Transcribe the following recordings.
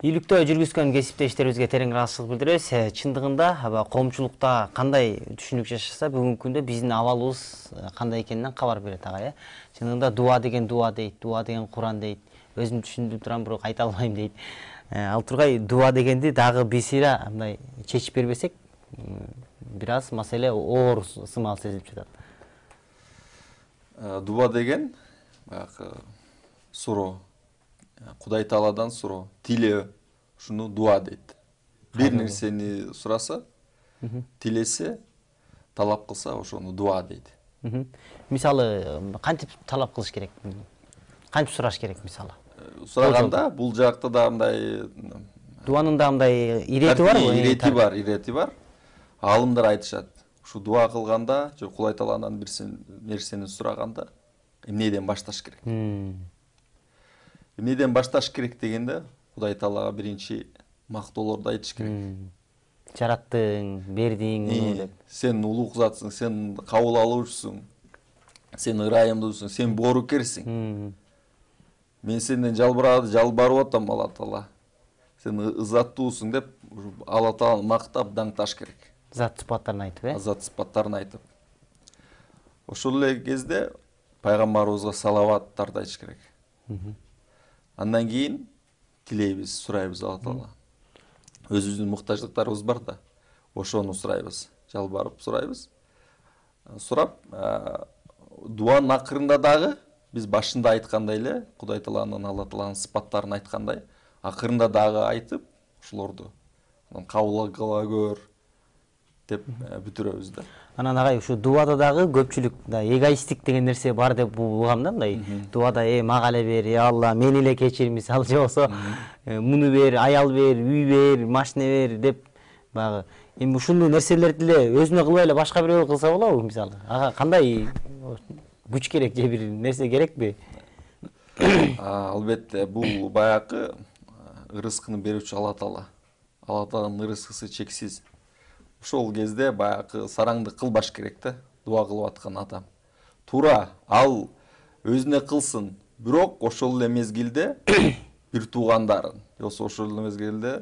Бийликте жүргүзгөн кесиптештерибизге терең ыраазычылык билдиребиз. Чындыгында коомчулукта кандай түшүнүк жашаса, бүгүнкү күндө биздин абалыбыз кандай экенинен кабар берет ага, Чындыгында дуа деген дейт, дуа деген Куран дейт. Өзүм түшүндүрүп турам, бирок айта албайм дейт. Ал тургай дуа дегенди дагы бисира мындай чечип бербесек, бир аз маселе оор сымал сезилип жатат. Дуа деген баягы суроо, Кудай Тааладан суроо, тилөө, ушуну дуа дейт. Бир нерсени сураса, тилесе, талап кылса, ошону дуа дейт. Мисалы, кантип талап кылыш керек? Кантип сураш керек мисалы? Сураганда бул жакта да мындай дуанын да мындай ирети барбы? Ирети бар. Алымдар айтышат. Ушу дуа кылганда, же Кудай Тааладан бир нерсени сураганда эмнеден башташ керек? Эмнеден башташ керек дегенде, Кудай Таалага биринчи мактоолорду айтыш керек. Жараттың, бердиң деп. Сен улуг затсың, сен кабыл алуучусуң, сен ырайымдуусуң, сен боорукерсиң. Мен сенден жалбарып атам, Алла Таала. Сен ызаттуусуң деп, Алла Тааланы мактап, даңташ керек. Зат сыпаттарын айтып, Зат сыпаттарын айтып. Ошол эле кезде пайгамбарыбызга салаваттарды айтыш керек. Андан кийин тилейбиз, сурайбыз Алла Таала. Өзүбүздүн муктаждыктарыбыз бар да, ошону сурайбыз, жалбарып сурайбыз. Сурап, дуанын акырында дагы биз башында айткандай эле, Кудай Тааланын, Алла Тааланын сыпаттарын айткандай, акырында дагы айтып, ушулорду кабыл кыла көр деп бүтүрөбүз да. Анан агай ушу дуада дагы көпчүлүк эгоисттик деген нерсе бар деп угам да, мындай дуада мага эле бер, Алла, мени эле кечир, мисалы, же болсо муну бер, аял бер, үй бер, машина бер деп баягы. Эми ушундый нерселерди эле өзүнө кылбай эле башка бирөөгө кылса болобу, мисалы? Ага кандай күч керек же бир нерсе керекпи? Албетте, бул баягы ырыскыны берүүчү Алла Таала. Алла Тааланын ырыскысы чексиз. Ошол кезде баягы сараңды кылбаш керек да, дуа кылып аткан адам. Туура, ал өзүнө кылсын, бирок ошол эле мезгилде бир туугандарын, жоксо ошол эле мезгилде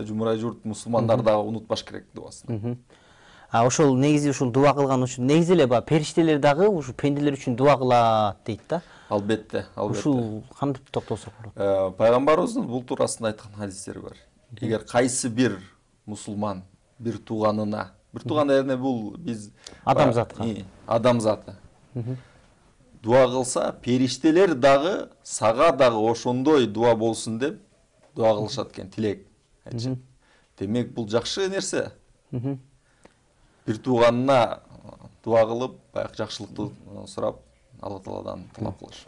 жумурай журт мусулмандар дагы унутпаш керек дуасын. Ошол негизи ушул дуа кылган үчүн негизи эле периштелер дагы ушу пенделер үчүн дуа кылат дейт да. Албетте. Ушул кантип токтолсок болот? Пайгамбарыбыздын бул туурасында айткан хадистери бар. Эгер кайсы бир мусулман бир тууганына, бир тууган дегенде бул биз адамзаты дуа кылса, периштелер дагы сага дагы ошондой дуа болсун деп дуа кылышат экен, тилек айтышат. Демек бул жакшы нерсе. Бир тууганына дуа кылып, баягы жакшылыкты сурап, Алла Тааладан талап кылыш.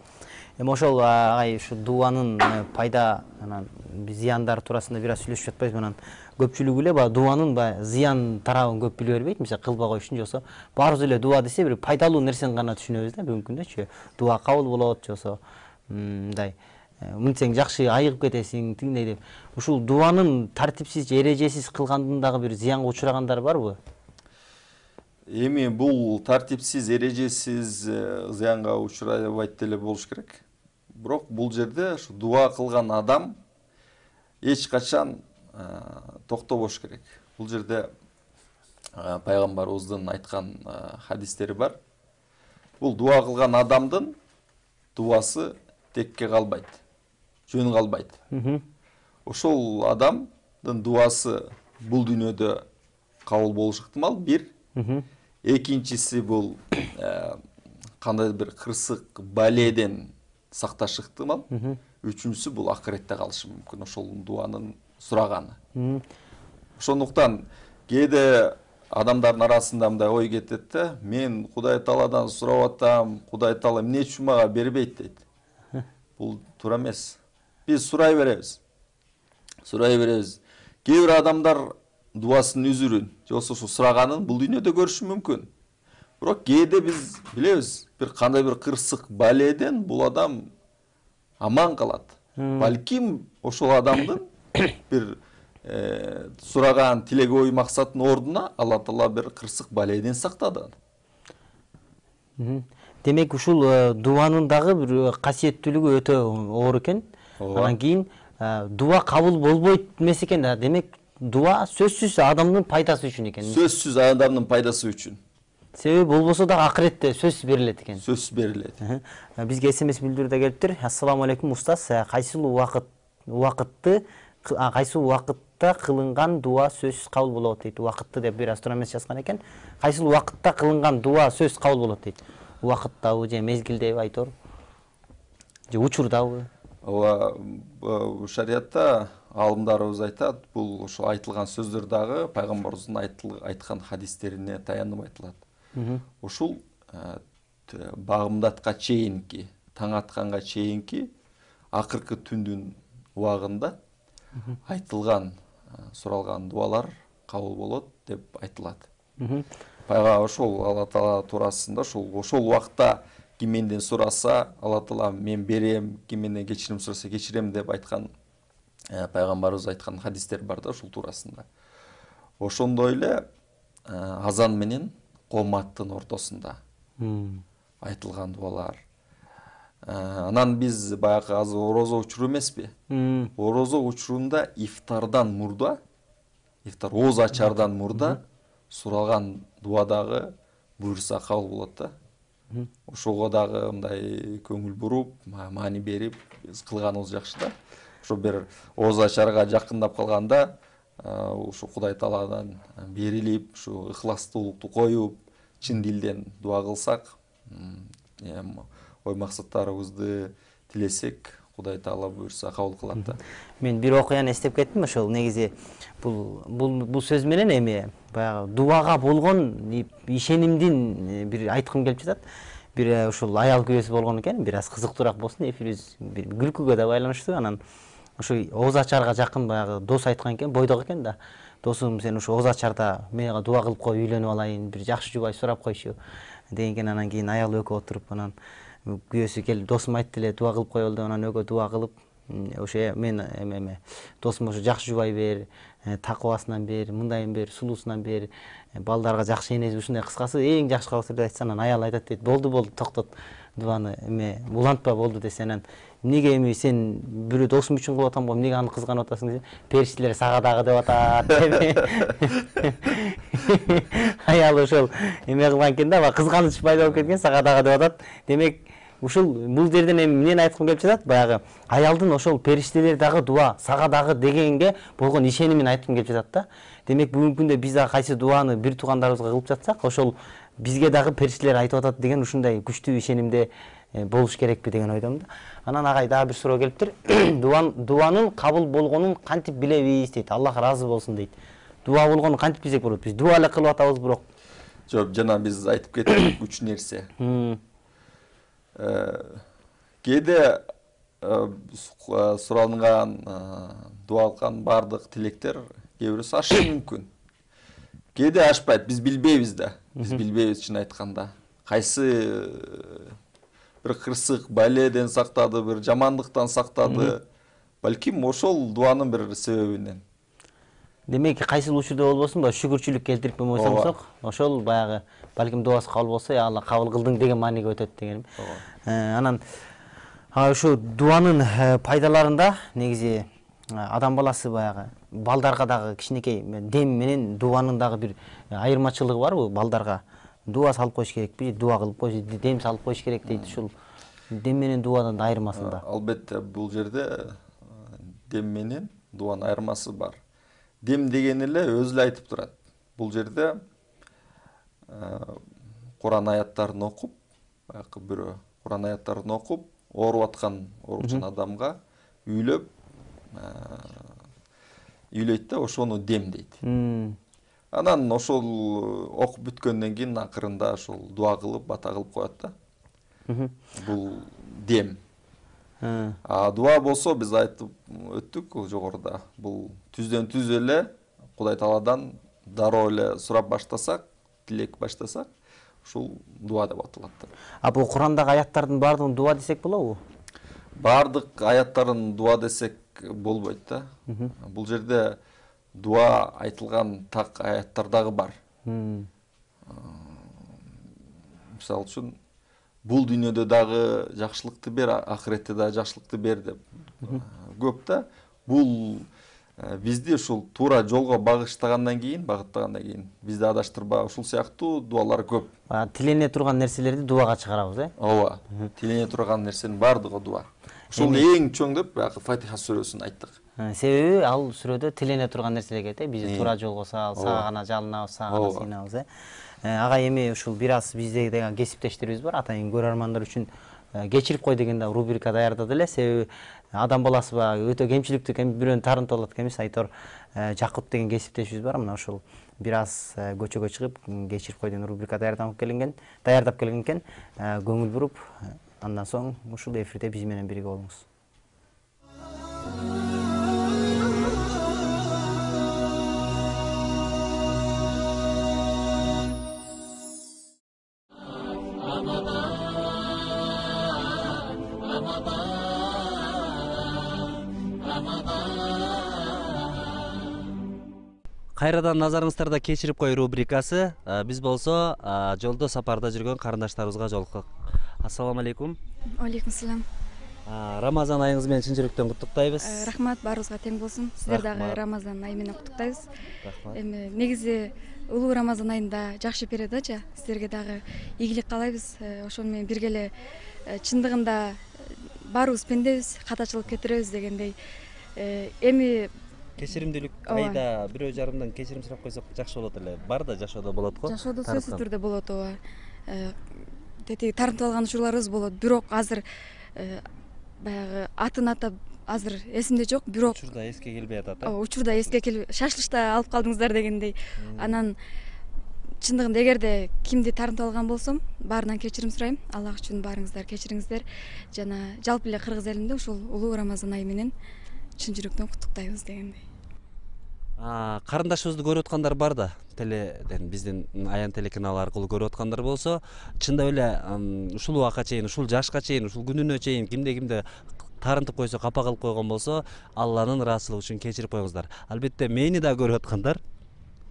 Эми ошол агай ушу дуанын пайда анан зыяндары туурасында бир аз сүйлөшүп жатпайбызбы? Анан көпчүлүгү эле баягы дуанын зыян тарабын көп биле бербейт, мисалы кылбай коюш үчүн, жоксо баарыбыз эле дуа десе бир пайдалуу нерсени гана түшүнөбүз да бүгүнкү күндөчү. Дуа кабыл болот, жоксо мындай мынтсең жакшы айыгып кетесиң, тигиндей деп. Ушул дуанын тартипсиз, эрежесиз кылгандын дагы бир зыянга учурагандары барбы? Эми бул тартипсиз, эрежесиз зыянга учурабайт деле болуш керек. Бирок бул жерде ушу дуа кылган адам эч качан токтобош керек. Бул жерде пайгамбарыбыздын айткан хадистери бар. Бул дуа кылган адамдын дуасы текке калбайт, жөн калбайт. Ошол адамдын дуасы бул дүйнөдө кабыл болуш ыктымал, бир. Экинчиси бул кандай бир кырсык баледен сакташ ыктымал. Үчүнчүсү бул акыретте калышы мүмкүн ошол дуанын сураганы. Ошондуктан кээде адамдардын арасында мындай ой кетет да, мен Кудай Тааладан сурап атам, Кудай Таала эмне үчүн мага бербейт дейт. Бул туура эмес. Биз сурай беребиз. Кээ бир адамдар дуасын үзүрүн, жоксо ушу сураганын бул дүйнөдө көрүшү мүмкүн. Бирок кээде биз билебиз, бир кандай бир кырсык баледен бул адам аман калат. Балким ошол адамдын бир сураган тилек ой максатынын ордуна Алла Таала бир кырсык баледен сактады. Демек ушул дуанын дагы бир касиеттүүлүгү өтө оор экен. Анан кийин дуа кабыл болбойт эмес экен да. Демек дуа сөзсүз адамдын пайдасы үчүн экен. Сөзсүз адамдын пайдасы үчүн. Себеби болбосо да акыретте сөзсүз берилет экен. Сөзсүз берилет. Бизге СМС билдирүү да келиптир. Ассаламу алейкум устаз. Кайсыл убакытта кылынган дуа сөзсүз кабыл болот дейт. Убакытты деп бир астра эмес жазган экен. Кайсыл убакытта кылынган дуа сөзсүз кабыл болот дейт. Убакыттабы же мезгилдеби айтор? Же учурдабы? Шариатта алымдарыбыз айтат, бул ошо айтылган сөздөр дагы пайгамбарыбыздын айткан хадистерине таянып айтылат. Ушул багымдатка чейинки, таң атканга чейинки акыркы түндүн убагында айтылган, суралган дуалар кабыл болот деп айтылат. Пайга ошол Алла Таала туурасында ошол убакта ким менден сураса, Алла Таала мен берем, ким менден кечирим сураса кечирем деп айткан пайгамбарыбыз айткан хадистер бар да ушул туурасында. Ошондой эле азан менен кооматтын ортосунда айтылган дуалар. Анан биз баягы азыр орозо учуру эмеспи? Орозо учурунда ифтардан мурда, ифтар ооз ачардан мурда суралган дуа дагы буюрса кабыл болот да. Ошого дагы мындай көңүл буруп, маани берип кылганыбыз жакшы да. Ошо бир ооз ачарга жакындап калганда, ушу Кудай Тааладан берилип, ушу ыхластуулукту коюп, чын дилден дуа кылсак, ой максаттарыбызды тилесек, Кудай Таала буюрса кабыл кылат да. Мен бир окуяны эстеп кеттим, ошол негизи бул сөз менен эми баягы дуага болгон ишенимдин бир айткым келип жатат. Бир ушул аял күбөсү болгон экен, бир аз кызыктуураак болсун, эфирибиз бир күлкүгө да байланыштуу. Анан ошо ооз ачарга жакын баягы дос айткан экен, бойдок экен да. Досум, сен ошо ооз ачарда мага дуа кылып кой, үйлөнүп алайын, бир жакшы жубай сурап койчу деген. Анан кийин аял экөө отуруп, анан күбөсү келип досум айтты эле дуа кылып коелу деп, анан экөө дуа кылып, ошо мен эме досума ошо жакшы жубай бер, такыбасынан бер, мындайын бер, сулуусунан бер, балдарга жакшы энеси, ушундай кыскасы эң жакшы кабактарды айтса, анан аял айтат дейт, болду токтот, дуаны эме улантпа болду десе. Анан эмнеге эми сен бирөө досум үчүн кылып атам го, эмнеге аны кызганып атасың десе, периштелер сага дагы деп атат. Аял ошол эме кылган экен да, кызганыч пайда болуп кеткен, сага дагы деп атат. Демек ушул бул жерден эми эмнени айткым келип жатат? Баягы аялдын ошол периштелер дагы дуа, сага дагы дегенге болгон ишенимин айткым келип жатат да. Демек бүгүнкү күндө биз дагы кайсы дуаны бир туугандарыбызга кылып жатсак, ошол бизге дагы периштелер айтып атат деген ушундай күчтүү ишенимде болуш керекпи деген ойдомун да. Анан агай дагы бир суроо келиптир. Дуанын кабыл болгонун кантип билебиз дейт? Аллах ыраазы болсун дейт. Дуа болгонун кантип билсек болот? Биз дуа эле кылып атабыз, бирок жок, жана биз айтып кеттик үч нерсе. Кээде суралган, дуа кылган бардык тилектер кээ бирөөсү ашы мүмкүн. Кээде ашпайт, биз билбейбиз да. Биз билбейбиз чын айтканда. Кайсы бир кырсык баледен сактады, бир жамандыктан сактады. Балким ошол дуанын бир себебинен. Демек кайсыл учурда болбосун, шүгүрчүлүк келтирип койсоңсок, ошол баягы балким дуасы кабыл болсо, я Алла кабыл кылдың деген мааниге өтөт деген. Анан ошо дуанын пайдаларында негизи адам баласы баягы балдарга дагы кичинекей дем менен дуанын дагы бир айырмачылыгы барбы? Балдарга дуа салып коюш керекпи, дуа кылып коюш, дем салып коюш керек дейт. Ушул дем менен дуадан айырмасында. Албетте бул жерде дем менен дуанын айырмасы бар. Дем деген эле өзү эле айтып турат. Бул жерде Куран аяттарын окуп, баягы бирөө Куран аяттарын окуп, ооруп аткан ооручан адамга үйлөп үйлөйт да, ошону дем дейт. Анан ошол окуп бүткөндөн кийин акырында ошол дуа кылып, бата кылып коет да. Бул дем. Дуа болсо биз айтып өттүк жогоруда. Бул түздөн түз эле Кудай Тааладан дароо эле сурап баштасак, тилек баштасак, ушул дуа деп аталат. Бул Курандагы аяттардын баардыгын дуа десек болобу? Баардык аяттарын дуа десек болбойт да. Бул жерде дуа айтылган так аяттар дагы бар. Мисалы үчүн бул дүйнөдө дагы жакшылыкты бер, ахиретте дагы жакшылыкты бер деп көп да. Бул бизди ушул туура жолго багыттагандан кийин бизди адаштырбай ушул сыяктуу дуалар көп. Тилене турган нерселерди дуага чыгарабыз, Ооба. Тилене турган нерсенин баардыгы дуа. Ушул эң чоң деп баягы Фатиха сүрөсүн айттык. Себеби ал сүрөдө тилене турган нерселер кетет, биз туура жолго сага гана жалынабыз, сага гана сыйынабыз. Ага эми ушул бир аз бизде деген кесиптештерибиз бар, атайын көрөрмандар үчүн кечирип кой деген да рубрика даярдады эле. Себеби адам баласы өтө кемчиликтүү, бирөөнү тарынтып алат экенбиз. Айтор Жакып деген кесиптешибиз бар, мына ушул бир аз көчөгө чыгып кечирип кой деген рубрика даярдап келген экен. Көңүл буруп, андан соң ушул эфирде биз менен бирге болуңуз. Кайрадан назарыңыздарда кечирип кой рубрикасы. Биз болсо жолдо сапарда жүргөн карындаштарыбызга жолуктук. Ассаламу алейкум. Алейкум салам. Рамазан айыңыз менен чын жүрөктөн куттуктайбыз. Рахмат, баарыбызга тең болсун. Сиздер дагы Рамазан айы менен куттуктайбыз. Эми негизи улуу Рамазан айында жакшы передача. Сиздерге дагы ийгилик каалайбыз. Ошону менен бирге эле чындыгында баарыбыз пендебиз, катачылык кетиребиз дегендей. Эми Кечиримдүүлүк айда бирөө жарымдан кечирим сурап койсок жакшы болот эле. Бар да жашоодо болот го. Жашоодо сөзсүз түрдө болот, ооба. Тети тарынтып алган учурларыбыз болот. Бирок азыр баягы атын атап азыр эсимде жок. Бирок учурда эске келбей атат. Учурда эске келбей, шашылышта алып калдыңыздар дегендей. Анан чындыгында эгерде кимди тарынтып алган болсом, баарынан кечирим сурайм. Аллах үчүн баарыңыздар кечириңиздер. Жана жалпы эле кыргыз элинде ушул улуу Рамазан айы менен чын жүрөктөн куттуктайбыз дегендей. Карындашыбызды көрүп аткандар бар да, теледен биздин аян телеканал аркылуу көрүп аткандар болсо, чындап эле ушул убакка чейин, ушул жашка чейин, ушул күнүнө чейин кимде тарынтып койсо, капа кылып койгон болсо, Алланын ыраазычылыгы үчүн кечирип коюңуздар. Албетте мени да көрүп аткандар,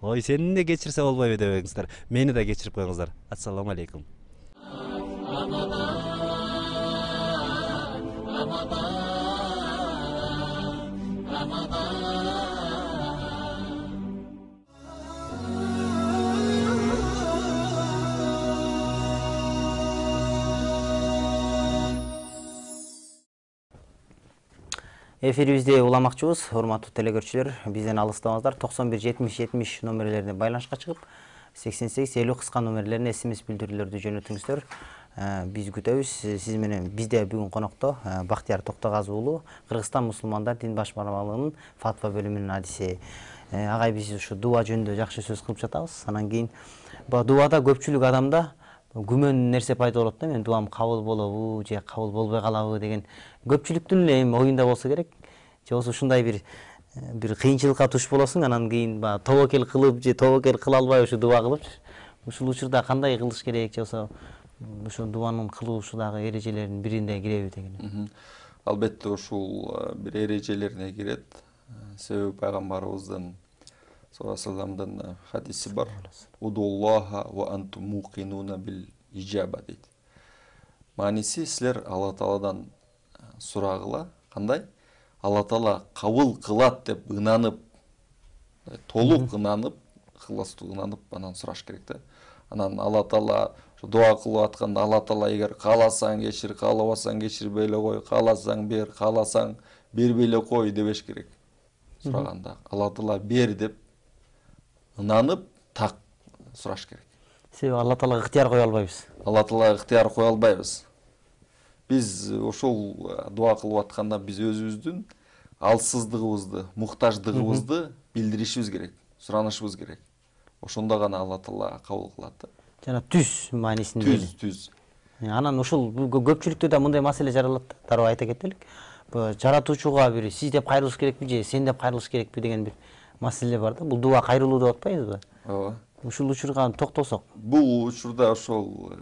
ой сени да кечирсе болбойбу дебеңиздер. Мени да кечирип коюңуздар. Ассаламу алейкум. Эфирибизде уламакчыбыз, урматтуу телекөрүүчүлөр, бизден алыстабаңыздар. 91 70 70 номерлерине байланышка чыгып, 88 50 кыска номерлерине SMS билдирүүлөрдү жөнөтүңүздөр. Биз күтөбүз. Сиз менен бизде бүгүн конокто Бактияр Токтогазы уулу, Кыргызстан мусулмандар дин башкармалыгынын фатва бөлүмүнүн адиси. Агай биз ушу дуа жөнүндө жакшы сөз кылып жатабыз. Анан кийин дуада көпчүлүк адамда күмөн нерсе пайда болот да, мен дуам кабыл болобу же кабыл болбой калабы деген көпчүлүктүн эле эми оюнда болсо керек. Же болбосо ушундай бир кыйынчылыкка туш болосуң, анан кийин тобокел кылып же тобокел кыла албай ушу дуа кылып, ушул учурда кандай кылыш керек, же болбосо ушул дуанын кылушу дагы эрежелеринин бирине киреби деген. Албетте ушул бир эрежелерине кирет. Себеби пайгамбарыбыздын саллаллаху алейхи вассаламдын хадиси бар. Удуллаха ва антум муқинуна бил ижаба дейт. Мааниси силер Алла Тааладан сурагыла, кандай? Алла Таала кабыл кылат деп ынанып, толук ынанып, ыкыластуу ынанып анан сураш керек да. Анан Алла Таала дуа кылып атканда Алла Таала эгер кааласаң кечир, каалабасаң кечирбей эле кой, кааласаң бер, кааласаң бербей эле кой дебеш керек. Сураганда Алла Таала бер деп ынанып так сураш керек. Себеби Алла Таалага ыктыяр кое албайбыз. Алла Таалага ыктыяр кое албайбыз. Биз ошол дуа кылып атканда биз өзүбүздүн алсыздыгыбызды, муктаждыгыбызды билдиришибиз керек, суранышыбыз керек. Ошондо гана Алла Таала кабыл кылат. Жана түз маанисинде. Түз. Анан ушул көпчүлүктө да мындай маселе жаралат. Дароо айта кетелик. Жаратуучуга бир сиз деп кайрылыш керекпи же сен деп кайрылыш керекпи деген бир маселе бар да. Бул дуа кайрылуу деп атпайбызбы? Ооба. Ушул учурга токтолсок. Бул учурда ошол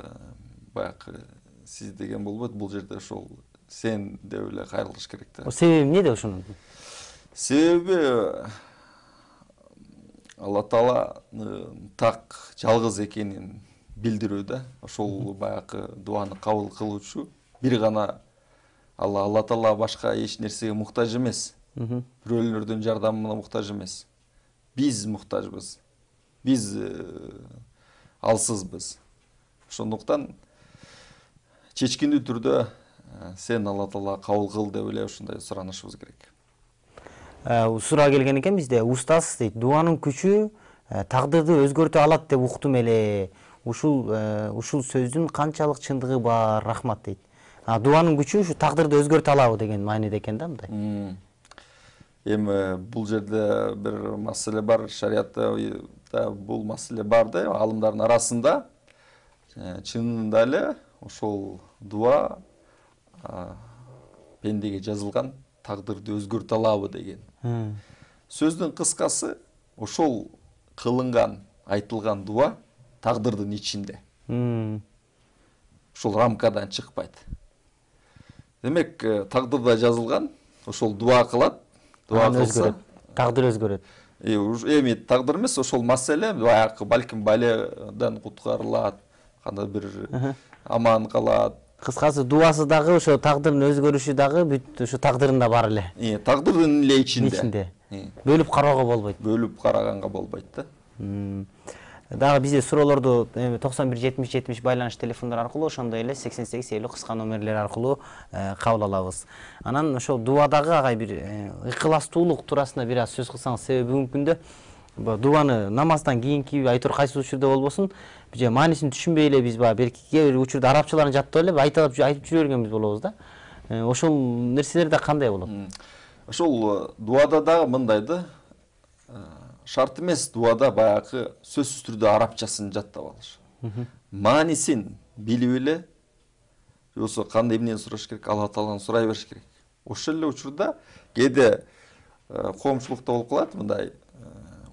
баягы сиз деген болбойт, бул жерде ошол сен деп эле кайрылыш керек да. Себеби эмнеде ошонун? Себеби Алла Тааланын так жалгыз экенин билдирүү да. Ошол баягы дуаны кабыл кылуучу бир гана Алла Таала башка эч нерсеге муктаж эмес. Бирөөлөрдүн жардамына муктаж эмес. Биз муктажбыз. Биз алсызбыз. Ошондуктан чечкиндүү түрдө сен Алла Таала кабыл кыл деп эле ушундай суранышыбыз керек. Суроо келген экен бизде. Устаз дейт, дуанын күчү тагдырды өзгөртө алат деп уктум эле. Ушул сөздүн канчалык чындыгы бар? Рахмат дейт. Дуанын күчү ушу тагдырды өзгөртө алабы деген мааниде экен да мындай. Эми бул жерде бир маселе бар, шариатта бул маселе бар да, алымдардын арасында. Чынында эле ошол дуа пендеге жазылган тагдырды өзгөртө алабы деген. Сөздүн кыскасы ошол кылынган, айтылган дуа тагдырдын ичинде. Ошол рамкадан чыкпайт. Демек, тагдырда жазылган, ошол дуа кылат, дуа кылса, тагдыр өзгөрөт. Эми тагдыр эмес, ошол маселе баягы балким баледан куткарылат, кандай бир аман калат. Кыскасы дуасы дагы ошо тагдырдын өзгөрүшү дагы бүт ошо тагдырында бар эле. Тагдырдын эле ичинде. Бөлүп кароого болбойт. Бөлүп караганга болбойт да. Дагы бизде суроолорду 91-70-70 байланыш телефондор аркылуу, ошондой эле 88-50 кыска номерлер аркылуу кабыл алабыз. Анан ошол дуадагы агай бир ыйкыластуулук туурасында бир аз сөз кылсаңыз, себеби бүгүнкү күндө дуаны намаздан кийинки айтор кайсы учурда болбосун, же маанисин түшүнбөй эле биз белки кээ бир учурда арабчаларын жаттап эле айтып жүрө бергенбиз болобуз да. Ошол нерселерде кандай болот? Ошол дуада дагы мындай да, шарт эмес дуада баягы сөзсүз түрдө арабчасын жаттап алыш. Маанисин билип эле, жоксо кандай эмнени сураш керек, Алла Тааланы сурай бериш керек. Ошол эле учурда кээде коомчулукта болуп калат, мындай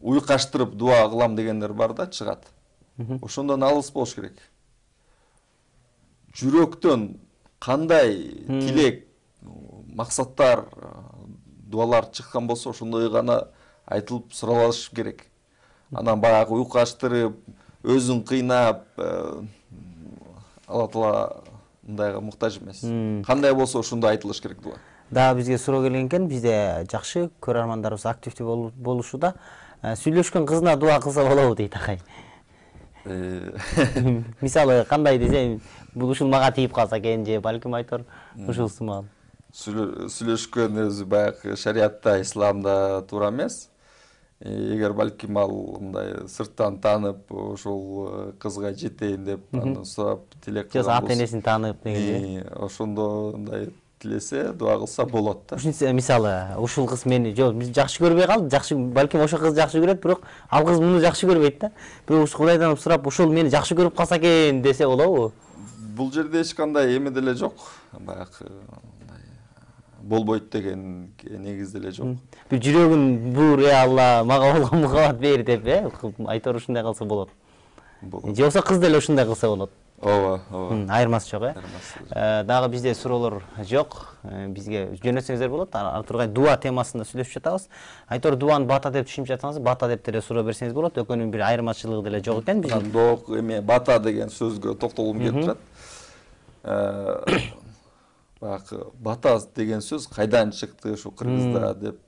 уйкаштырып дуа кылам дегендер бар да, чыгат. Ошондон алыс болуш керек. Жүрөктөн кандай тилек, максаттар, дуалар чыккан болсо, ошондой гана айтылып суралыш керек. Анан баягы уйкаштырып, өзүн кыйнап, Алла Таала мындайга муктаж эмес. Кандай болсо ошондой айтылыш керек дуа. Дагы бизге суроо келген экен, бизде жакшы көрөрмандарыбыз активдүү болушуда. Сүйлөшкөн кызына дуа кылса болобу дейт агай. Мисалы кандай десе, бул ушул мага тийип калса экен же балким айтор ушул сымал. Сүйлөшкөн өзү баягы шариатта, исламда туура эмес. Эгер балким ал мындай сырттан таанып, ошол кызга жетейин деп, андан сурап тилек кылган болсо, ата-энесин таанып деген. Ошондо мындай тилесе, дуа кылса болот да. Мисалы, ушул кыз мени жакшы көрбөй калды, жакшы, балким ошол кыз жакшы көрөт, бирок ал кыз муну жакшы көрбөйт да. Бирок Кудайдан сурап, ошол мени жакшы көрүп калса экен десе болобу? Бул жерде эч кандай эме деле жок. Баягы болбойт деген негиз деле жок. Бир жүрөгүн бур, Алла мага болгон мухаббат бер деп, айтор ушундай кылса болот. Же болсо кыз деле ушундай кылса болот. Ооба. Айырмасы жок, Дагы бизде суроолор жок. Бизге жөнөтсөңүздөр болот. Ар тургай дуа темасында сүйлөшүп жатабыз. Айтор дуаны бата деп түшүнүп жатсаңыз, бата деп деле суроо берсеңиз болот. Экөөнүн бир айырмачылыгы деле жок экен бизде. Док эме бата деген сөзгө токтолгум келип турат. Баягы бата деген сөз кайдан чыкты, ушу кыргызда деп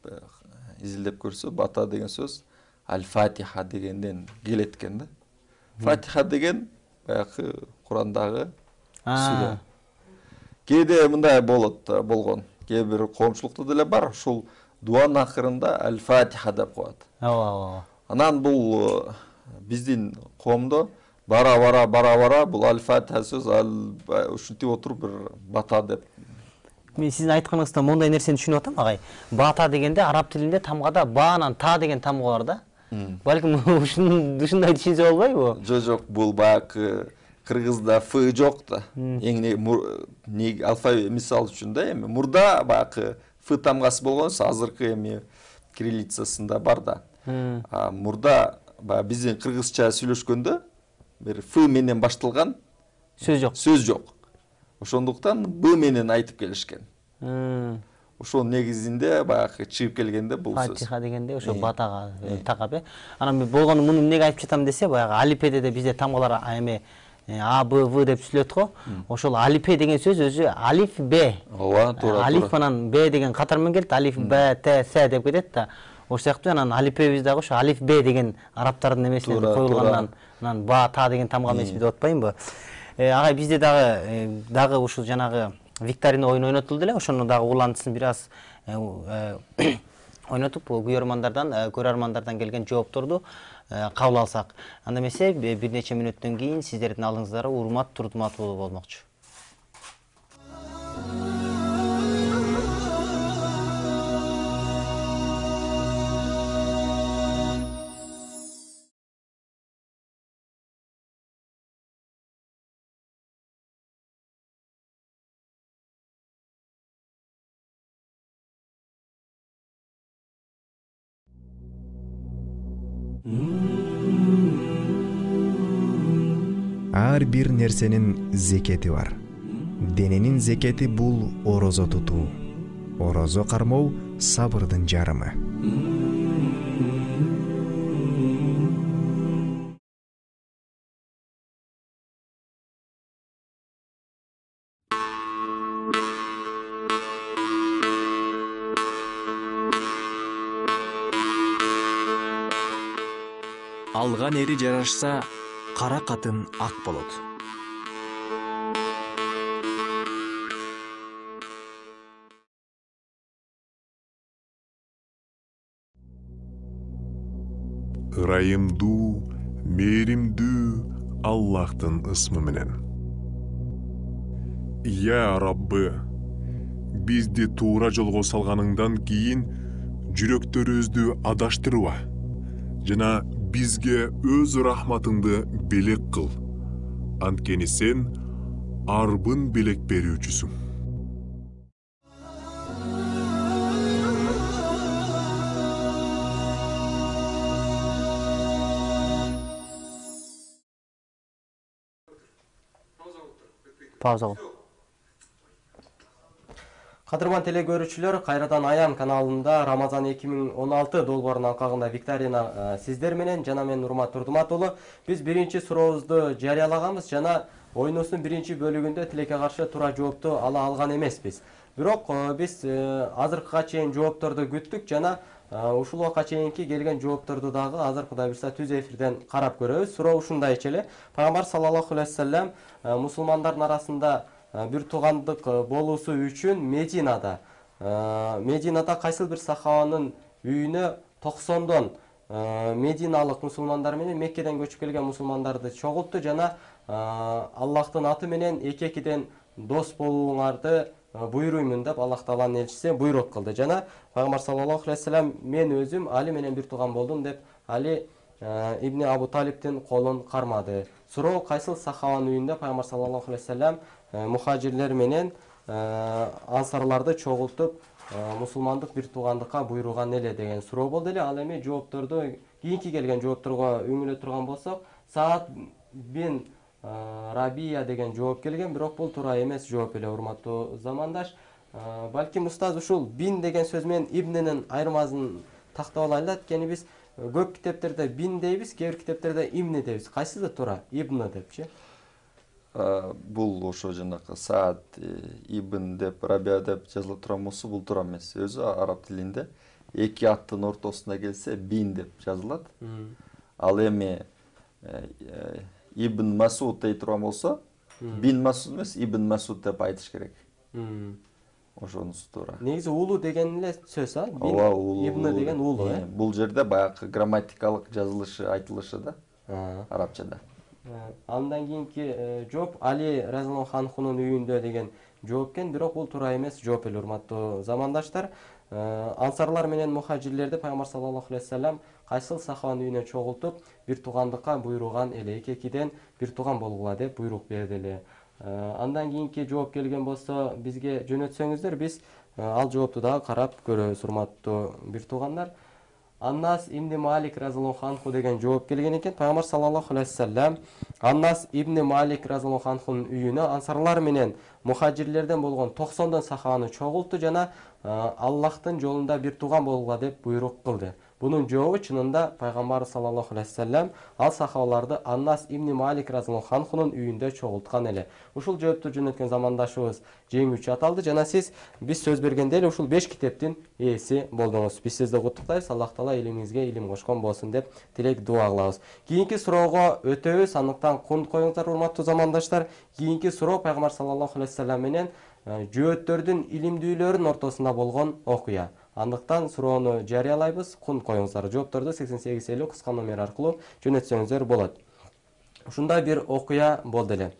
изилдеп көрсө, бата деген сөз Аль-Фатиха дегенден келет экен да. Фатиха деген баягы Курандагы сүрө. Кээде мындай болгон. Кээ бир коомчулукта деле бар, ушул дуанын акырында Аль-Фатиха деп коет. Анан бул биздин коомдо бара бул Аль-Фатиха сөз ушинтип отуруп бир бата деп. Мен сиздин айтканыңыздан мондай нерсени түшүнүп атам, агай. Бата дегенде араб тилинде тамгада баанан та деген тамга бар да. Балким ушундай түшүнсө болбойбу? Жок, бул баягы кыргызда ф жок да. Эң алфавит мисал үчүн да, эми мурда баягы ф тамгасы болгонсо, азыркы эми кириллицасында бар да. Мурда баягы биздин кыргызча сүйлөшкөндө бир ф менен башталган сөз жок. Ошондуктан б менен айтып келишкен. Ошол негизинде баягы чыгып келгенде бул сөз. Фатиха дегенде ошо батага такап, Анан болгону муну эмнеге айтып жатам десе, баягы алифбеде бизде тамгалар эме А, Б, В деп сүйлөт го. Ошол алифе деген сөз өзү алиф, Б. Ооба, туура. Алиф анан Б деген катар менен келет. Алиф, Б, Т, С деп кетет да. Ошол сыяктуу анан алифебиз дагы ошо алиф, Б деген арабтардын эмесинен коюлгандан анан ба, та деген тамга эмеспи деп атпаймынбы? Агай бизде дагы ушул жанагы викторина оюну ойнотулду эле. Ошону дагы улантысын бир аз ойнотуп көрөрмандардан келген жоопторду кабыл алсак. Анда эмесе бир нече мүнөттөн кийин сиздердин алдыңыздарда Урмат Турдуматұлы болмокчу. Ар бир нерсенин зекети бар. Дененин зекети бул орозо тутуу. Орозо кармоо сабырдын жарымы. Алган эри жарашса, кара катын ак болот. Ырайымдуу, мээримдүү Аллахтын ысмы менен. Я Раббы, бизди туура жолго салганыңдан кийин жүрөктөрүбүздү адаштырба жана бизге өз рахматыңды белек кыл. Анткени сен арбын белек берүүчүсүң. Пауза. Кадырман теле көрүүчүлөр, кайрадан Аян каналында Рамазан 2016 долбоорунун алкагында викторина сиздер менен жана мен Урмат Турдуматұлы. Биз биринчи сурообузду жарыялаганбыз жана оюнубуздун биринчи бөлүгүндө тилекке каршы туура жоопту ала алган эмеспиз. Бирок биз азыркыга чейин жоопторду күттүк жана ушул убакка чейинки келген жоопторду дагы азыр Кудай буйрса түз эфирден карап көрөбүз. Суроо ушундайча эле. Пайгамбар саллаллаху алейхи вассалам мусулмандардын арасында бир туугандык болуусу үчүн Мединада кайсыл бир сахабанын үйүнө 90дон мединалык мусулмандар менен Меккеден көчүп келген мусулмандарды чогултту жана Аллахтын аты менен эки-экиден дос болууңарды буйруймун деп Аллах Тааланын элчиси буйрук кылды. Жана Пайгамбар саллаллаху алейхи вассалам мен өзүм Али менен бир тууган болдум деп Али ибн Абу Талиптин колун кармады. Суроо кайсыл сахабанын үйүндө Пайгамбар саллаллаху алейхи вассалам мухажирлер менен ансарларды чогултуп мусулмандык бир туугандыкка буйруган эле деген суроо болду эле. Ал эми жоопторду кийинки келген жоопторго үңүлө турган болсок, Саад бин Рабия деген жооп келген, бирок бул туура эмес жооп эле, урматтуу замандаш. Балким устаз ушул бин деген сөз менен ибнинин айырмасын тактап алайлы. Анткени биз көп китептерде бин дейбиз, кээ бир китептерде имни дейбиз. Кайсысы туура? Ибн депчи? Бул ошо жанакы Саад ибн деп, Рабия деп жазылып турган болсо, бул туура эмес. Өзү араб тилинде эки аттын ортосуна келсе бин деп жазылат. Ал эми Ибн Масуд дей турган болсо, бин Масуд эмес, Ибн Масуд деп айтыш керек. Ошонусу туура. Негизи улуу деген эле сөз, а? Ооба, улуу. Ибн деген улуу, Бул жерде баягы грамматикалык жазылышы, айтылышы да арабчада. Андан кийинки жооп Али разияллаху анхунун үйүндө деген жооп экен, бирок бул туура эмес жооп эле, урматтуу замандаштар. Ансарлар менен мухажирлерди Пайгамбар саллаллаху алейхи вассалам кайсыл сахабанын үйүнө чогултуп, бир туугандыкка буйруган эле, эки-экиден бир тууган болгула деп буйрук берди эле. Андан кийинки жооп келген болсо, бизге жөнөтсөңүздөр, биз ал жоопту дагы карап көрөбүз, урматтуу бир туугандар. Аннас ибн Малик разияллаху анху деген жооп келген экен. Пайгамбар саллаллаху алейхи вассалам Аннас ибн Малик разияллаху анхунун үйүнө ансарлар менен мухажирлерден болгон 90дон сахабаны чогулту жана Аллахтын жолунда бир тууган болгула деп буйрук кылды. Бунун жообу чынында пайгамбар саллаллаху алейхи вассалам ал сахабаларды Аннас ибн Малик разияллаху анхунун үйүндө чогулткан эле. Ушул жоопту жөнөткөн замандашыбыз жеңүүчү аталды жана биз сөз бергенде эле ушул 5 китептин ээси болдуңуз. Биз сизди куттуктайбыз. Аллах таала илимиңизге илим кошкон болсун деп тилек дуа кылабыз. Кийинки суроого өтөбүз. Андыктан кун коюңуздар урматтуу замандаштар. Кийинки суроо пайгамбар саллаллаху алейхи вассалам менен жөөттөрдүн илимдүүлөрүнүн ортосунда болгон окуя. Андыктан суроону жарыялайбыз. Кун коюңуздар. Жоопторду 8850 кыска номер аркылуу жөнөтсөңүздөр болот. Ушундай бир окуя болду эле.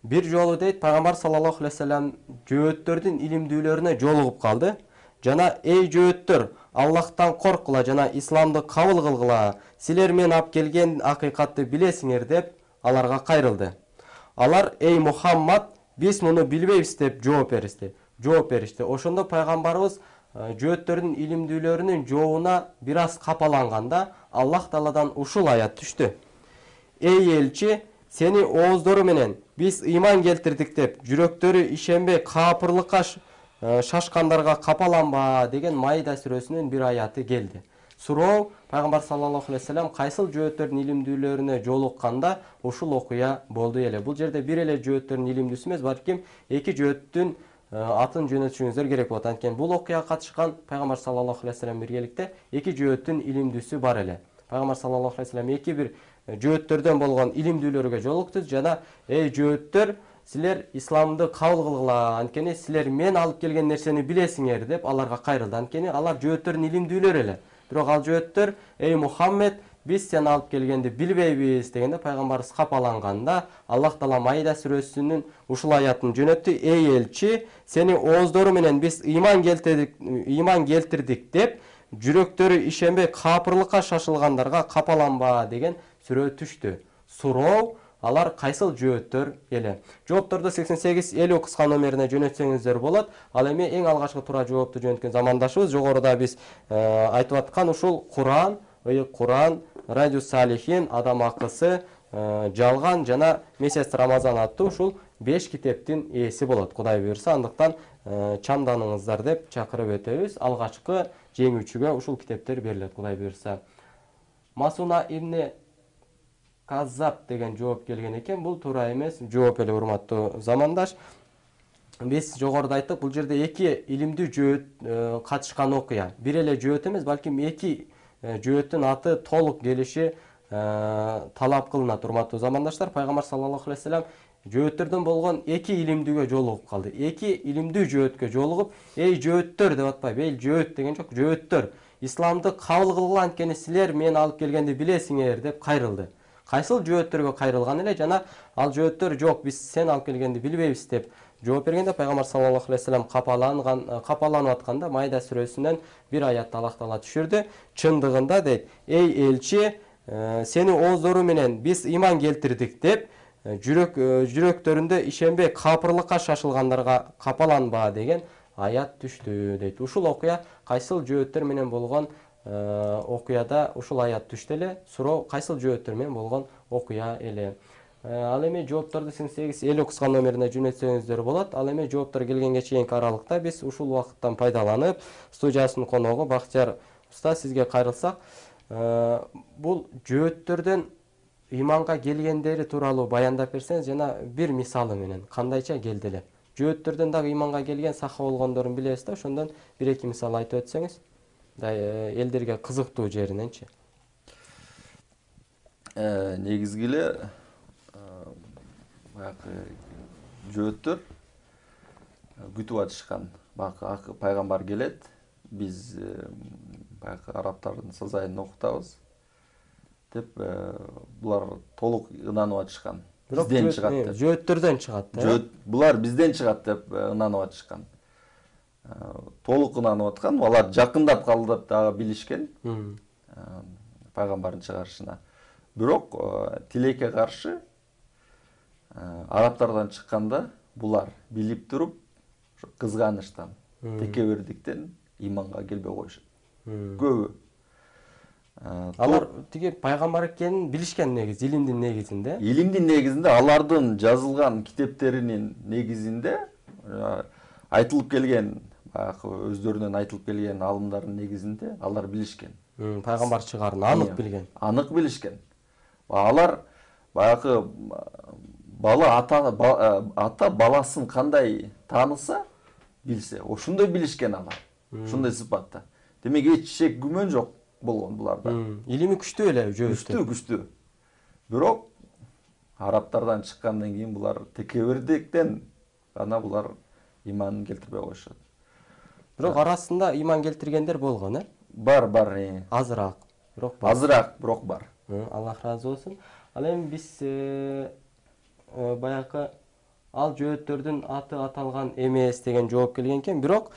Бир жолу дейт пайгамбар саллаллаху алейхи вассалам жөөттөрдүн илимдүүлөрүнө жолугуп калды. Жана эй жөөттөр, Аллахтан коркула жана исламды кабыл кылгыла. Силер мен алып келген акыйкатты билесиңер деп аларга кайрылды. Алар эй Мухаммад, биз муну билбейбиз деп жооп беришти. Ошондо пайгамбарыбыз жөөттөрдүн илимдүүлөрүнүн жообуна бир аз капаланганда Аллах Тааладан ушул аят түштү. Эй элчи, сени ооздору менен биз ыйман келтирдик деп жүрөктөрү ишенбей капырлыкка шашкандарга капаланба деген Майда сүрөсүнүн бир аяты келди. Суроо пайгамбар саллаллаху алейхи вассалам кайсыл жөөттөрдүн илимдүүлөрүнө жолукканда ушул окуя болду эле. Бул жерде бир эле жөөттөрдүн илимдүүсү эмес, балким эки жөөттүн атын жөнөтүшүңүздөр керек болот. Анткени бул окуяга катышкан пайгамбар саллаллаху алейхи вассалам биргеликте эки жөөттүн илимдүүсү бар эле. Пайгамбар саллаллаху алейхи вассалам эки бир жөөттөрдөн болгон илимдүүлөргө жолукту жана эй жөөттөр, силер исламды кабыл кылгыла, анткени силер мен алып келген нерсени билесиңер деп аларга кайрылды. Анткени алар жөөттөрдүн илимдүүлөрү эле. Бирок ал жөөттөр эй Мухаммед, биз сен алып келгенди билбейбиз дегенде пайгамбарыбыз капаланганда Аллах Таала Майда сүрөсүнүн ушул аятын жөнөттү. Эй элчи, сени ооздору менен биз ыйман келтирдик деп жүрөктөрү ишенбей капырлыкка шашылгандарга капаланба деген сүрө түштү. Суроо алар кайсыл жөөттөр эле? Жоопторду 8850 кыска номерине жөнөтсөңүздөр болот. Ал эми эң алгачкы туура жоопту жөнөткөн замандашыбыз жогоруда биз айтып аткан ушул Куран, Куран, Радиус Салихин, Адам акысы, Жалган жана Месяц Рамазан аттуу ушул 5 китептин ээси болот. Кудай буйрса, андыктан чамданыңыздар деп чакырып өтөбүз. Алгачкы жеңүүчүгө ушул китептер берилет, Кудай буйрса. Масуна ибн Каззаб деген жооп келген экен. Бул туура эмес жооп эле, урматтуу замандаш. Биз жогоруда айттык, бул жерде эки илимдүү жөөт катышкан окуя. Бир эле жөөт эмес, балким эки жөөттүн аты толук келиши талап кылынат, урматтуу замандаштар. Пайгамбар саллаллаху алейхи вассалам жөөттөрдөн болгон эки илимдүүгө жолугуп калды. Эки илимдүү жөөткө жолугуп, эй жөөттөр деп атпайбы, эй жөөт деген жок, жөөттөр, исламды кабыл кылгыла, анткени силер мен алып келгенди билесиңер деп кайрылды. Кайсыл жөөттөргө кайрылган эле жана ал жөөттөр жок, биз сен алып келгенди билбейбиз деп жооп бергенде пайгамбар саллаллаху алейхи вассалам капаланып атканда Майда сүрөсүнөн бир аятты Аллах Таала түшүрдү. Чындыгында дейт, эй элчи, сени ооздору менен биз ыйман келтирдик деп жүрөктөрүндө ишенбей капырлыкка шашылгандарга капаланба деген аят түштү дейт. Ушул окуя кайсыл жөөттөр менен болгон окуяда ушул аят түштү эле. Суроо кайсыл жөөттөр менен болгон окуя эле. Ал эми жоопторду 8850 кыска номерине жөнөтсөңүздөр болот. Ал эми жооптор келгенге чейинки аралыкта биз ушул убакыттан пайдаланып студиясынын коногу Бактияр уста сизге кайрылсак, бул жөөттөрдөн ыйманга келгендери тууралуу баяндап берсеңиз жана бир мисалы менен кандайча келди эле. Жөөттөрдөн дагы ыйманга келген саха болгондорун билебиз да, ошондон бир эки мисал айтып өтсөңүз, элдерге кызыктуу жериненчи. Негизги эле жөөттөр күтүп атышкан. Пайгамбар келет, биз арабтардын сазайын окутабыз деп булар толук ынанып атышкан. Бизден чыгат деп. Жөөттөрдөн чыгат да. Булар бизден чыгат деп ынанып атышкан. Толук ынанып аткан, алар жакындап калды деп дагы билишкен. Пайгамбардын чыгарышына. Бирок тилекке каршы арабтардан чыкканда булар билип туруп кызганычтан, текебердиктен ыйманга келбей коюшат. Көбү. Алар тиги пайгамбар экенин билишкен негизи, илимдин негизинде. Илимдин негизинде алардын жазылган китептеринин негизинде айтылып келген, өздөрүнөн айтылып келген алымдардын негизинде алар билишкен. Пайгамбар чыгарын анык билген. Анық білішкен. Алар баяғы бала ата баласын қандай таныса білсе, ошондой билишкен алар. Ошондой сыпатта. Демек ешшек күмөн жок болгон буларда. Илими күчтүү эле жөөттү. Күчтүү. Бирок арабтардан чыккандан кийин булар текебердиктен гана булар иманын келтирбей коюшат. Бирок арасында иман келтиргендер болгон, э? Бар. Азыраак. Бирок бар. Азыраак, бирок бар. Аллах разы болсун. Ал эми биз баягы ал жөөттөрдүн аты аталган эмес деген жооп келген экен. Бирок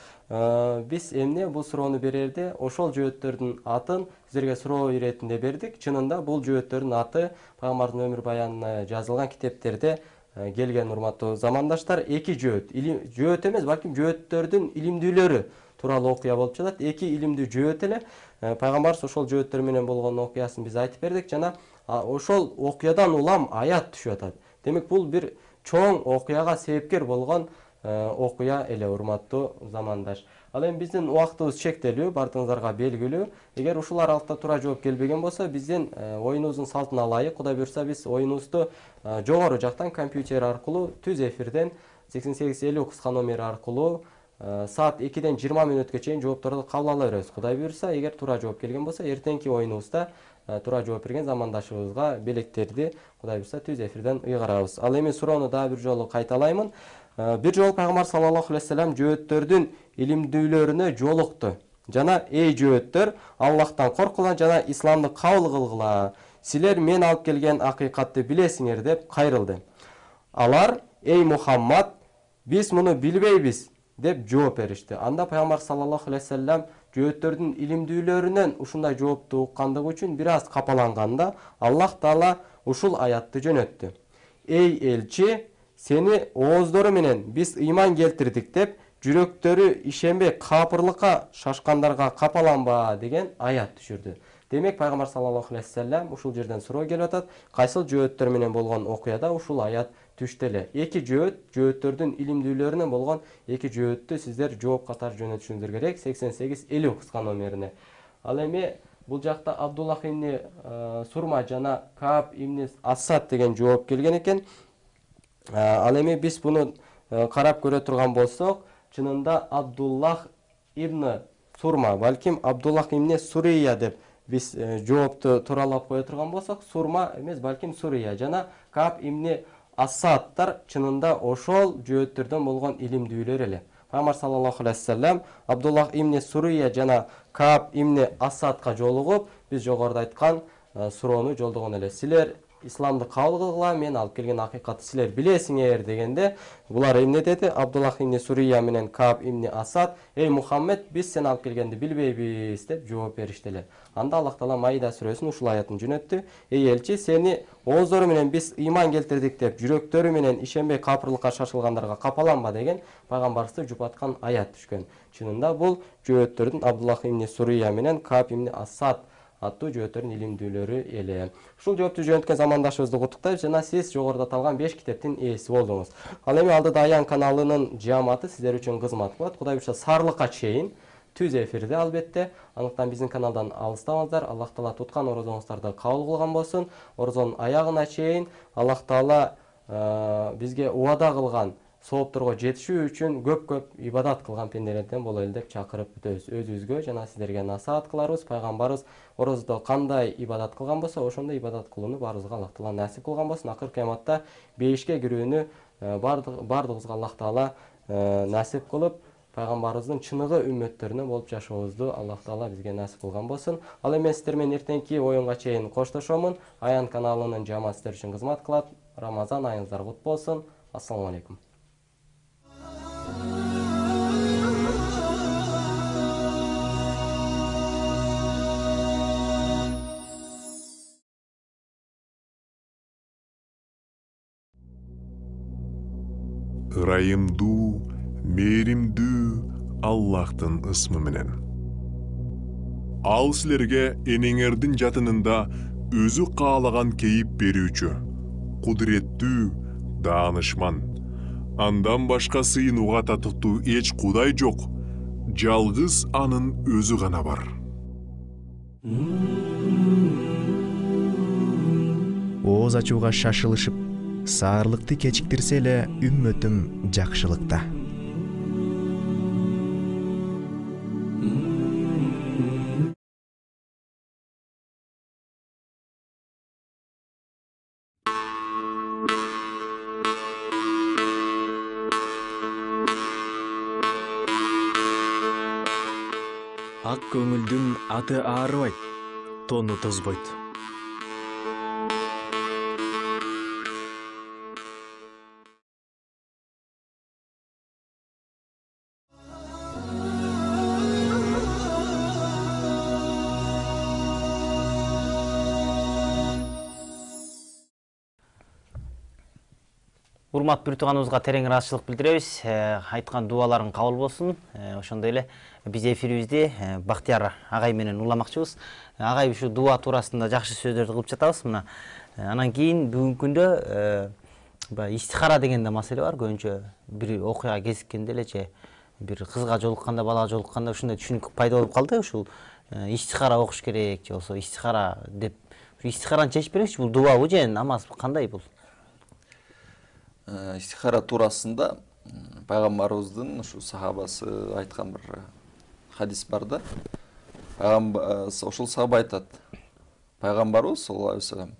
биз эмне бул суроону берерде ошол жөөттөрдүн атын сиздерге суроо иретинде бердик. Чынында бул жөөттөрдүн аты пайгамбардын өмүр баянына жазылган китептерде келген, урматтуу замандаштар. Эки жөөт, жөөт эмес, балким жөөттөрдүн илимдүүлөрү тууралуу окуя болуп жатат. Эки илимдүү жөөт эле. Пайгамбарыбыз ошол жөөттөр менен болгон окуясын биз айтып бердик жана ошол окуядан улам аят түшүп атат. Демек бул бир чоң окуяга себепкер болгон окуя эле, урматтуу замандаш. Ал эми биздин убактыбыз чектелүү, бардыгыңыздарга белгилүү. Эгер ушул аралыкта туура жооп келбеген болсо, биздин оюнубуздун салтына ылайык, Кудай буйрса, биз оюнубузду жогору жактан компьютер аркылуу түз эфирден 8850 кыска номери аркылуу саат 2-ден 20 мүнөткө чейин жоопторду кабыл ала беребиз. Кудай буйрса, эгер туура жооп келген болсо, эртеңки оюнубузда туура жооп берген замандашыбызга белектерди Кудай буйрса түз эфирден ыйгарабыз. Ал эми суроону дагы бир жолу кайталаймын. Бир жолу пайгамбар саллаллаху алейхи вассалам жөөттөрдүн илимдүүлөрүнө жолукту. Жана эй жөөттөр, Аллахтан коркула жана исламды кабыл кылгыла. Силер мен алып келген акыйкатты билесиңер деп кайрылды. Алар: эй Мухаммад, биз муну билбейбиз деп жооп беришти. Анда пайгамбар саллаллаху алейхи вассалам жөөттөрдүн илимдүүлөрүнөн ушундай жоопту уккандыгы үчүн бир аз капаланганда, Аллах Таала ушул аятты жөнөттү. Эй элчи, сени ооздору менен биз ыйман келтирдик деп жүрөктөрү ишенбей капырлыкка шашкандарга капаланба деген аят түшүрдү. Демек пайгамбар саллаллаху алейхи вассалам ушул жерден суроо келип атат. Кайсыл жөөттөр менен болгон окуяда ушул аят түштү эле. Эки жөөттөрдүн илимдүүлөрүнөн болгон эки жөөттү сиздер жооп катары жөнөтүшүңүздөр керек 8850 кыска номерине. Ал эми бул жакта Абдуллах ибн Сурма жана Кааб ибн Асад деген жооп келген экен. Ал эми биз буну карап көрө турган болсок, чынында Абдуллах ибн Сурма, балким Абдуллах ибн Сурия деп биз жоопту тууралап кое турган болсок, Сурма эмес, балким Сурия жана Кааб ибн Асадтар чынында ошол жөөттөрдөн болгон илимдүүлөр эле. Пайгамбар саллаллаху алейхи вассалам Абдуллах ибн Сурия жана Кааб ибн Асадка жолугуп, биз жогоруда айткан суроону жолдогон эле. Силер исламды кабыл кылгыла, мен алып келген акыйкатты силер билесиңер дегенде, булар эмне деди? Абдуллах ибн Сурия менен Кааб ибн Асад: эй Мухаммед, биз сен алып келгенди билбейбиз деп жооп беришти эле. Анда Аллах Таала Маида сүрөсүнүн ушул аятын жөнөттү. Эй элчи, сени ооздору менен биз ыйман келтирдик деп жүрөктөрү менен ишенбей капырлыкка шашылгандарга капаланба деген пайгамбарыбызды жупаткан аят түшкөн. Чынында бул жөөттөрдүн Абдуллах ибн Сурия менен Кааб ибн Асад аттуу жөөттөрдүн илимдүүлөрү эле. Ушул жоопту жөнөткөн замандашыбызды куттуктайбыз жана сиз жогоруда аталган 5 китептин ээси болдуңуз. Ал эми алдыда Аян каналынын жамааты сиздер үчүн кызмат кылат. Кудай буйрса саарлыкка чейин түз эфирде албетте. Андыктан биздин каналдан алыстабаңыздар. Аллах Таала туткан орозоңуздарды кабыл кылган болсун. Орозонун аягына чейин Аллах Таала бизге убада кылган соопторго жетишүү үчүн көп ибадат кылган пенделерден бололу деп чакырып бүтөбүз. Өзүбүзгө жана сиздерге насаат кыларбыз. Пайгамбарыбыз орозодо кандай ибадат кылган болсо, ошондой ибадат кылууну баарыбызга Аллах Таала насип кылган болсун. Акыркы кыяматта бейишке кирүүнү бардыгыбызга Аллах Таала насип кылып, пайгамбарыбыздын чыныгы үммөттөрүнөн болуп жашообузду Аллах Таала бизге насип кылган болсун. Ал эми мен сиздер менен эртеңки оюнга чейин коштошомун. Аян каналынын жамааты сиздер үчүн кызмат кылат. Рамазан айыңыздар кут болсун. Ассаламу алейкум. Ырайымдуу, мээримдүү Аллахтын ысмы менен. Ал силерге энеңердин жатынында өзү каалаган кейип берүүчү, кудуреттүү, даанышман. Андан башка сыйынууга татыктуу эч кудай жок. Жалгыз анын өзү гана бар. ооз ачууга шашылышып саарлыкты кечиктирсе эле үммөтүм жакшылыкта. Ак көңүлдүн аты аарыбайт, тону тозбойт. Урматтуу бір туғаныбызға терең ыраазычылык билдиребиз. Айткан дуаларың кабыл болсун. Ошондой эле биз эфирибизде Бактияр агай менен уламакчыбыз. Агай ушу дуа туурасында жакшы сөздөрдү кылып жатабыз. Мына анан кийин бүгүнкү күндө истихара деген да маселе бар. Көбүнчө бир окуяга кезиккенде эле же бир кызга жолукканда, балага жолукканда ушундай түшүнүк пайда болуп калды. Ушул истихара окуш керек же болсо истихара деп. Истихараны чечип береңизчи, бул дуабы же намазбы, кандай бул? Истихара туурасында пайгамбарыбыздын ушу сахабасы айткан бир хадис бар да. Ошол сахаба айтат. Пайгамбарыбыз саллаллаху алейхи вассалам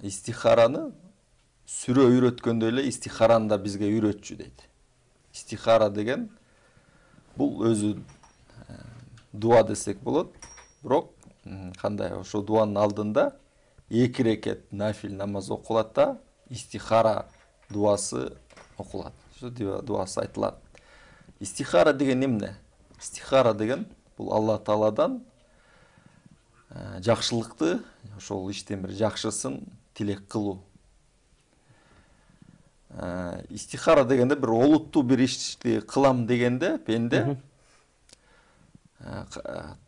истихараны сүрө үйрөткөндөй эле истихараны да бизге үйрөтчү дейт. Истихара деген бул өзү дуа десек болот. Бирок кандай ошо дуанын алдында 2 рекет нафил намаз окулат да истихара дуасы окулат. Ошо дуасы айтылат. Истихара деген эмне? Истихара деген бул Алла Тааладан жакшылыкты, ошол иштен бир жакшысын тилек кылуу. Истихара дегенде бир олуттуу бир ишти кылам дегенде пенде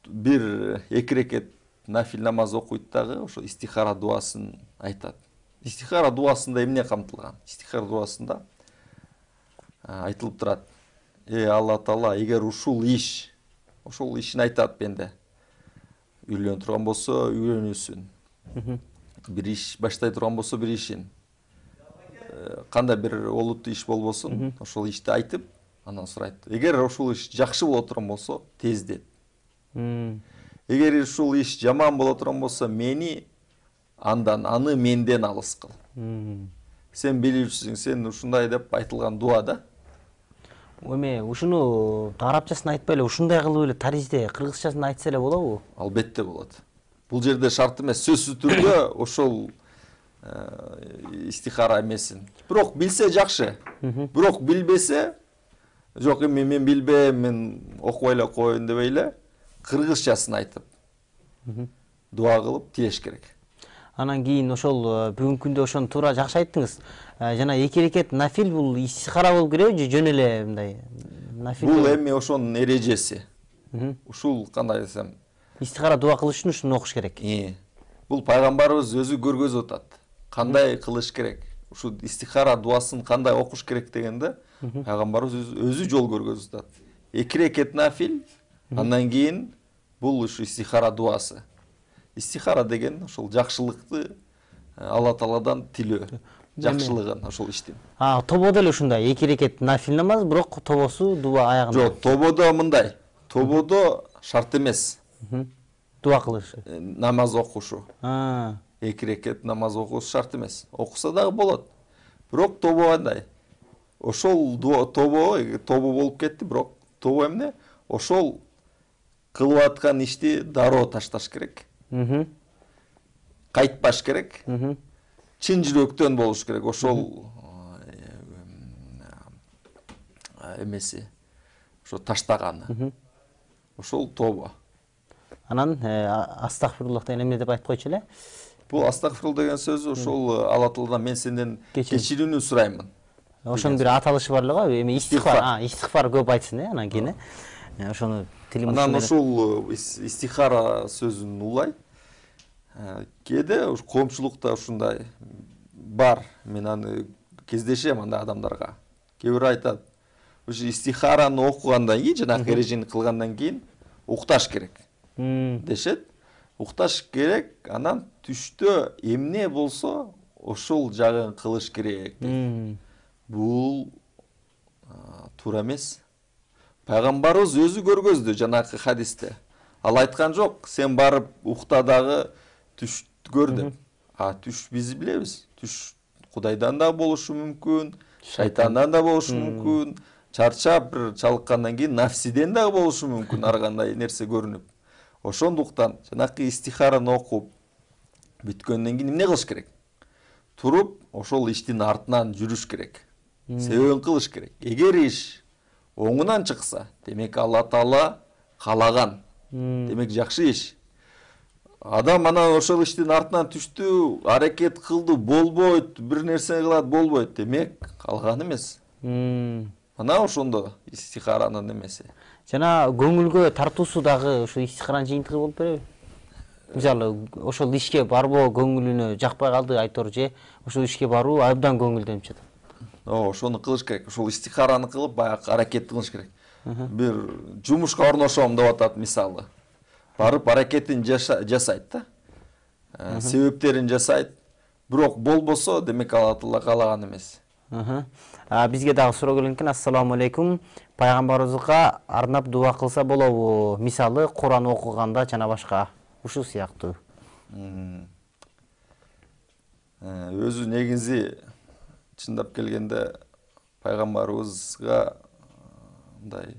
бир 2 рекет нафил намаз окуйт дагы ошо истихара дуасын айтат. Истихара дуасында эмне камтылган? Истихара дуасында айтылып турат. Алла Таала, эгер ушул иш, ошол ишин айтат пенде. Үйлөнө турган болсо, үйлөнүүсүн. Бир иш баштай турган болсо, бир ишин. Кандай бир олуттуу иш болбосун, ошол ишти айтып, анан сурайт. Эгер ушул иш жакшы боло турган болсо, тездет. Эгер ушул иш жаман боло турган болсо, аны менден алыс кыл. Сен билүүчүсүң, сен ушундай деп айтылган дуа да. Эме ушуну арабчасын айтпай эле ушундай кылып эле таризде кыргызчасын айтса эле болобу? Албетте болот. Бул жерде шарт эмес, сөзсүз түрдө ошол истихара эмесин. Бирок билсе жакшы. Бирок билбесе, жок эми мен билбейм, мен окубай эле коеюн дебей эле кыргызчасын айтып дуа кылып тилеш керек. Анан кийин ошол бүгүнкү күндө ошону туура жакшы айттыңыз. Жана 2 рекет нафил бул истихара болуп киреби же жөн эле мындай нафил? Бул эми ошонун эрежеси. Ушул кандай десем, истихара дуа кылыш үчүн ушуну окуш керек. Бул пайгамбарыбыз өзү көргөзүп атат. Кандай кылыш керек? Ушул истихара дуасын кандай окуш керек дегенде пайгамбарыбыз өзү жол көргөзүп атат. 2 рекет нафил, андан кийин бул ушу истихара дуасы. Истихара деген ошол жакшылыкты Алла Тааладан тилөө, жакшылыгын ошол иштин. Тободо эле ушундай 2 рекет нафил намаз, бирок тобосу дуа аягында. Жок, тободо мындай. Тободо шарт эмес. Дуа кылышы. Намаз окушу. 2 рекет намаз окуш шарт эмес. Окуса дагы болот. Бирок тобо кандай? Ошол тобо болуп кетти, бирок тобо эмне? Ошол кылып аткан ишти дароо ташташ керек. Кайтпаш керек. Чын жүрөктөн болуш керек. Ошол эмеси. Ошо таштаганы. Ошол тобо. Анан астагфируллах деген эмне деп айтып койчу эле? Бул астагфирулл деген сөзү ошол Алла Тааладан мен сенден кечирүүнү сураймын. Ошонун бир аталышы бар эле го, эми истихфар көп айтсын, анан кийин ошону тилим анан ушул истихара сөзүн улай. Кээде коомчулукта ушундай бар. Мен аны кездешем андай адамдарга. Кээ бир айтат, ушу истихараны окугандан кийин, жанагы эрежени кылгандан кийин укташ керек. дешет. Укташ керек, анан түштө эмне болсо ошол жагын кылыш керек дейт. Бул туура эмес. Пайгамбарыбыз өзү көргөздү жанакы хадисте. Ал айткан жок, сен барып укта дагы түш көр деп. Түш биз билебиз. Түш Кудайдан да болушу мүмкүн, шайтандан да болушу мүмкүн, чарчап бир чалыккандан кийин нафсиден дагы болушу мүмкүн, ар кандай нерсе көрүнүп. Ошондуктан жанакы истихараны окуп бүткөндөн кийин эмне кылыш керек? Туруп, ошол иштин артынан жүрүш керек. Себебин кылыш керек. Эгер иш оңунан чыкса, демек Алла Таала каалаган. Демек жакшы иш. Адам анан ошол иштин артынан түштү, аракет кылды, болбойт, бир нерсе кылат, болбойт. Демек калган эмес. Мына ошондо истихаранын эмеси. Жана көңүлгө тартуусу дагы ошо истихаранын жыйынтыгы болуп береби? Мисалы, ошол ишке барбоо көңүлүнө жакпай калды айтор же, ошол ишке баруу абдан көңүлдөнүп жатат. Ошону кылыш керек. Ошол истихараны кылып, баягы аракетти кылыш керек. Бир жумушка орношом деп атат мисалы. Барып аракетин жасайт да. Себептерин жасайт. Бирок болбосо, демек Алла Таала каалаган эмес. Бизге дагы суроо келген экен. Ассаламу алейкум. Пайгамбарыбызга арнап дуа кылса болобу? Мисалы, Куран окуганда жана башка. Ушул сыяктуу. Өзү негизи чындап келгенде пайгамбарыбызга мындай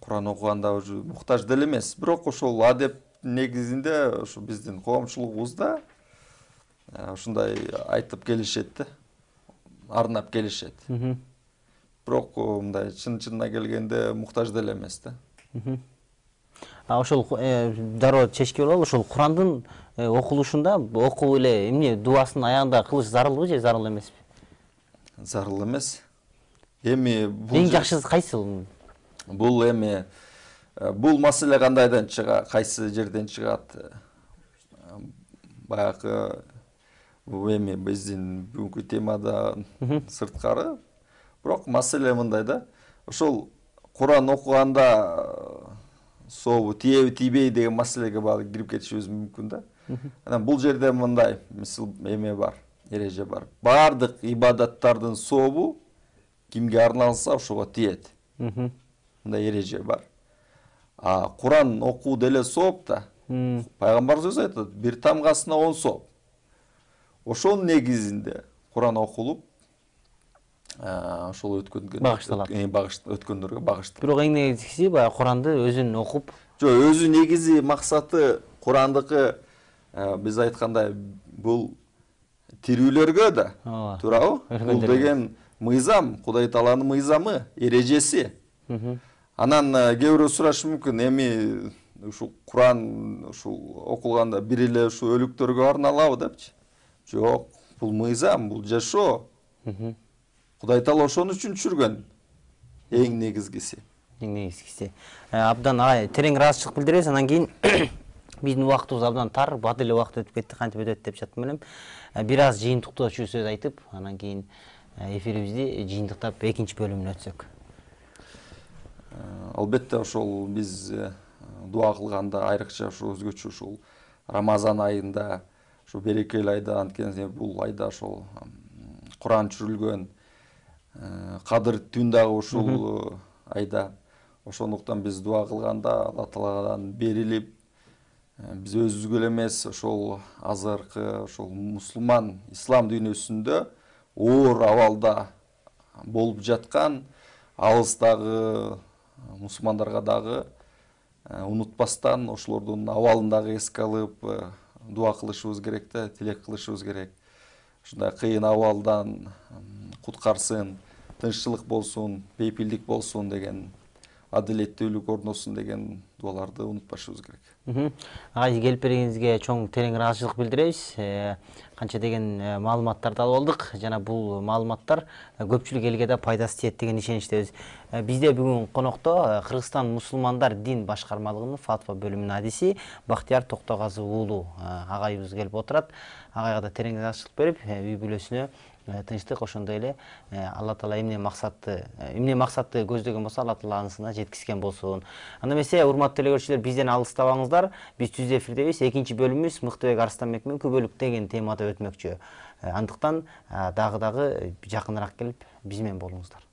Куран окуганда уже муктаж деле эмес. Бирок ошол адеп негизинде ошо биздин коомчулугубузда ушундай айтып келишет да. Арнап келишет. Бирок мындай чын-чынына келгенде муктаж деле эмес да. Ошол дароо чечки болобу, ошол Курандын окулушунда окуп эле эмне дуасын аягында кылыш зарылбы же зарыл эмеспи? Зарыл эмес. Эми Эң жакшысы кайсы? Бул эми бул маселе кандайдан чыга, кайсы жерден чыгат? Баягы эми биздин бүгүнкү темадан сырткары. Бирок маселе мындай да. Ошол Куран окуганда сообу тиеби тийбей деген маселеге багып кирип кетишибиз мүмкүн да. Анан бул жерде мындай мисыл эме бар, эреже бар. Бардык ибадаттардын сообу кимге арналса ошого тиет. Мындай эреже бар. Куран окуу деле сооп да. Пайгамбарыбыз өзү айтат, бир тамгасына 10 сооп. Ошонун негизинде Куран окулуп, ошол өткөндөргө багышталат. Бирок эң негизгиси баягы Куранды өзүн окуп, өзү негизи максаты Курандыкы биз айткандай бул тирүүлөргө да, туурабы? Бул деген мыйзам, Кудай Тааланын мыйзамы, эрежеси. Анан кээ бирөө сурашы мүмкүн, эми ушул Куран ушул окулганда бир эле ушул өлүктөргө арналабы депчи? Жок, бул мыйзам, бул жашоо. Кудай Таала ошон үчүн түшүргөн. Эң негизгиси. Абдан терең ыраазычылык билдиребиз. Анан кийин биздин убактыбыз абдан тар, бат эле убакыт өтүп кетти, кантип өтөт деп жатам элем. Бир аз жыйынтыктоочу сөз айтып, анан кийин эфирибизди жыйынтыктап экинчи бөлүмүнө өтсөк. Албетте ошол биз дуа кылганда айрыкча ошол өзгөчө ушул Рамазан айында, ошол берекелүү айда, анткени бул айда ошол Куран түшүрүлгөн, Кадыр түн дагы ушул айда. Ошондуктан биз дуа кылганда Алла Тааладан берилип, биз өзүбүзгө эле эмес, ошол азыркы ошол мусулман ислам дүйнөсүндө оор абалда болуп жаткан алыстагы мусулмандарга дагы унутпастан ошолордун абалын дагы эске алып дуа кылышыбыз керек да, тилек кылышыбыз керек. Ушундай кыйын абалдан куткарсын, тынччылык болсун, бейпилдик болсун деген, адилеттүүлүк орносун деген дуаларды унутпашыбыз керек. Агай, келип бергениңизге чоң терең ыраазычылык билдиребиз. Канча деген маалыматтарды алып алдык. Жана бул маалыматтар көпчүлүк элге да пайдасы тиет деген ишеничтебиз. Бизде бүгүн конокто Кыргызстан мусулмандар дин башкармалыгынын фатва бөлүмүнүн адиси Бактияр Токтогазы уулу агайыбыз келип отурат. Агайга да терең ыраазычылык берип, үй бүлөсүнө тынчтык, ошондой эле Алла Таала эмне максатты көздөгөн болсо, Алла Таала анысына жеткизген болсун. Анда эмесе, урматтуу урматтуу эле көрүүчүлөр, бизден алыстабаңыздар. Биз түз эфирдебиз. Экинчи бөлүмүбүз Мыктыбек Арыстанбек менен күбөлүк деген темада өтмөкчү. Андыктан дагы жакыныраак келип биз менен болуңуздар.